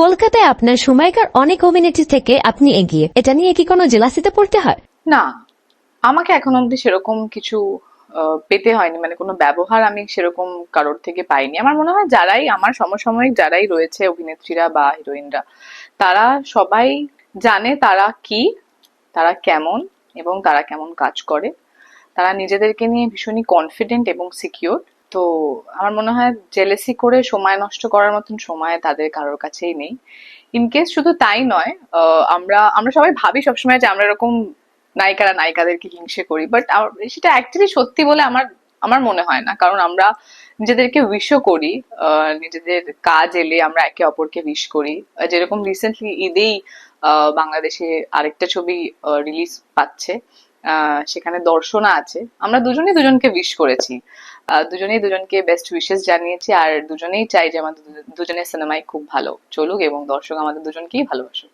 কলকাতায় আপনার সময়কার অনেক অভিনেত্রী থেকে আপনি এগিয়ে, এটা নিয়ে কি কোনো জেলাসিতে পড়তে হয়? না, আমাকে এখন অব্দি সেরকম কিছু পেতে হয়নি, মানে কোনো ব্যবহার আমি সেরকম কারোর থেকে পাইনি। আমার মনে হয় যারাই আমার সমসাময়িক যারাই রয়েছে অভিনেত্রীরা বা হিরোইনরা, তারা সবাই জানে তারা কি, তারা কেমন এবং তারা কেমন কাজ করে। তারা নিজেদেরকে নিয়ে ভীষণই কনফিডেন্ট এবং সিকিউর। তো আমার মনে হয় জেলেসি করে সময় নষ্ট করার মতন সময় তাদের কারোর কাছেই নেই। ইনকেস শুধু তাই নয়, আমরা আমরা সবাই ভাবি সবসময় যে আমরা এরকম নায়িকারা নায়িকাদেরকে হিংসে করি, বাট সেটা অ্যাকচুয়ালি সত্যি বলে আমার আমার মনে হয় না। কারণ আমরা নিজেদেরকে উইশও করি, নিজেদের কাজ এলে আমরা একে অপরকে উইশ করি। যেরকম রিসেন্টলি ঈদেই বাংলাদেশে আরেকটা ছবি রিলিজ পাচ্ছে, সেখানে দর্শনা আছে। আমরা দুজনেই দুজনকে উইশ করেছি, দুজনেই দুজনকে বেস্ট উইশেস জানিয়েছি, আর দুজনেই চাই যে আমাদের দুজনের সিনেমাই খুব ভালো চলুক এবং দর্শক আমাদের দুজনকেই ভালোবাসুক।